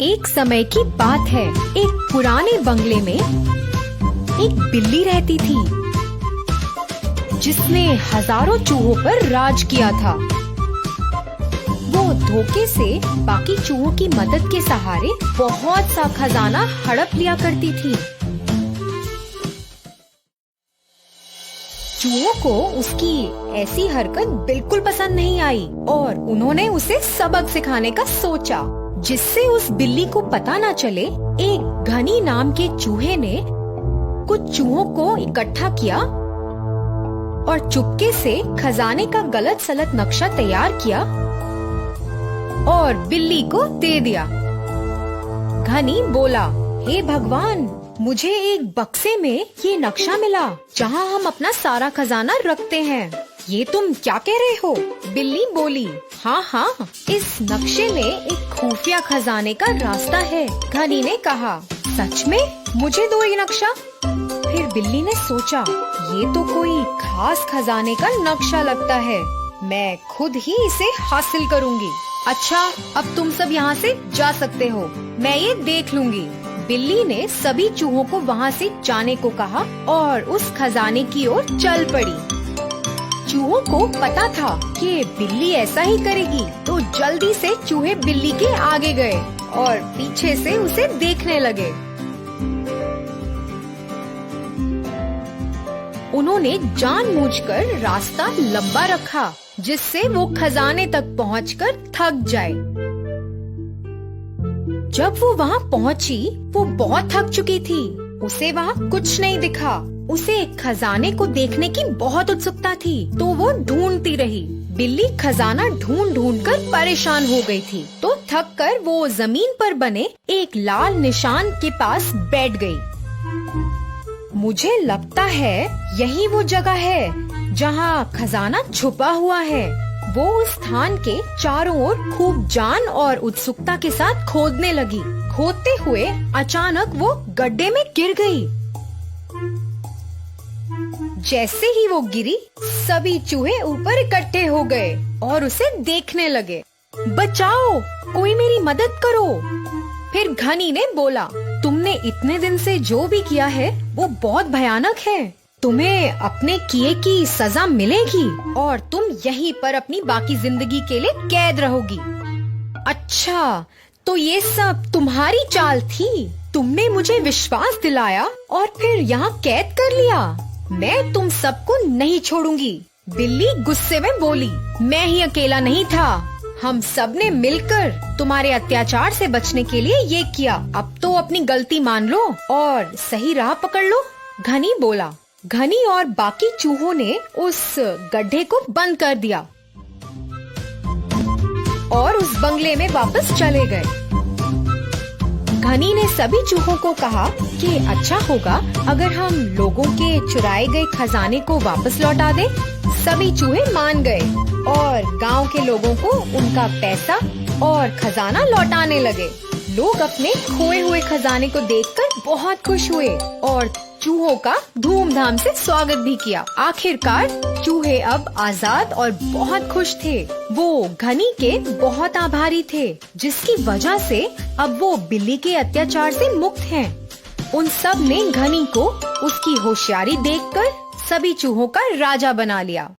एक समय की बात है। एक पुराने बंगले में एक बिल्ली रहती थी जिसने हजारों चूहों पर राज किया था। वो धोखे से बाकी चूहों की मदद के सहारे बहुत सा खजाना हड़प लिया करती थी। चूहों को उसकी ऐसी हरकत बिल्कुल पसंद नहीं आई और उन्होंने उसे सबक सिखाने का सोचा। जिससे उस बिल्ली को पता न चले, एक घनी नाम के चूहे ने कुछ चूहों को इकट्ठा किया और चुपके से खजाने का गलत सलत नक्शा तैयार किया और बिल्ली को दे दिया। घनी बोला, हे भगवान, मुझे एक बक्से में ये नक्शा मिला जहाँ हम अपना सारा खजाना रखते हैं। ये तुम क्या कह रहे हो? बिल्ली बोली, हाँ, इस नक्शे में एक खुफिया खजाने का रास्ता है। घनी ने कहा, सच में? मुझे दो ये नक्शा। फिर बिल्ली ने सोचा, ये तो कोई खास खजाने का नक्शा लगता है, मैं खुद ही इसे हासिल करूँगी। अच्छा, अब तुम सब यहाँ से जा सकते हो, मैं ये देख लूँगी। बिल्ली ने सभी चूहों को वहाँ से जाने को कहा और उस खजाने की ओर चल पड़ी। चूहों को पता था कि बिल्ली ऐसा ही करेगी, तो जल्दी से चूहे बिल्ली के आगे गए और पीछे से उसे देखने लगे। उन्होंने जानबूझकर रास्ता लंबा रखा जिससे वो खजाने तक पहुंचकर थक जाए। जब वो वहाँ पहुँची, वो बहुत थक चुकी थी। उसे वहाँ कुछ नहीं दिखा। उसे खजाने को देखने की बहुत उत्सुकता थी, तो वो ढूंढती रही। बिल्ली खजाना ढूंढ ढूंढ कर परेशान हो गई थी, तो थक कर वो जमीन पर बने एक लाल निशान के पास बैठ गई। मुझे लगता है यही वो जगह है जहाँ खजाना छुपा हुआ है। वो उस स्थान के चारों ओर खूब जान और उत्सुकता के साथ खोदने लगी। खोदते हुए अचानक वो गड्ढे में गिर गई। जैसे ही वो गिरी, सभी चूहे ऊपर इकट्ठे हो गए और उसे देखने लगे। बचाओ, कोई मेरी मदद करो। फिर घनी ने बोला, तुमने इतने दिन से जो भी किया है वो बहुत भयानक है। तुम्हें अपने किए की सजा मिलेगी और तुम यहीं पर अपनी बाकी जिंदगी के लिए कैद रहोगी। अच्छा, तो ये सब तुम्हारी चाल थी? तुमने मुझे विश्वास दिलाया और फिर यहाँ कैद कर लिया। मैं तुम सबको नहीं छोड़ूंगी। बिल्ली गुस्से में बोली, मैं ही अकेला नहीं था, हम सब ने मिलकर तुम्हारे अत्याचार से बचने के लिए ये किया। अब तो अपनी गलती मान लो और सही राह पकड़ लो। घनी बोला। घनी और बाकी चूहों ने उस गड्ढे को बंद कर दिया और उस बंगले में वापस चले गए। घनी ने सभी चूहों को कहा कि अच्छा होगा अगर हम लोगों के चुराए गए खजाने को वापस लौटा दें। सभी चूहे मान गए और गांव के लोगों को उनका पैसा और खजाना लौटाने लगे। लोग अपने खोए हुए खजाने को देखकर बहुत खुश हुए और चूहों का धूमधाम से स्वागत भी किया। आखिरकार चूहे अब आजाद और बहुत खुश थे। वो घनी के बहुत आभारी थे, जिसकी वजह से अब वो बिल्ली के अत्याचार से मुक्त हैं। उन सब ने घनी को उसकी होशियारी देखकर सभी चूहों का राजा बना लिया।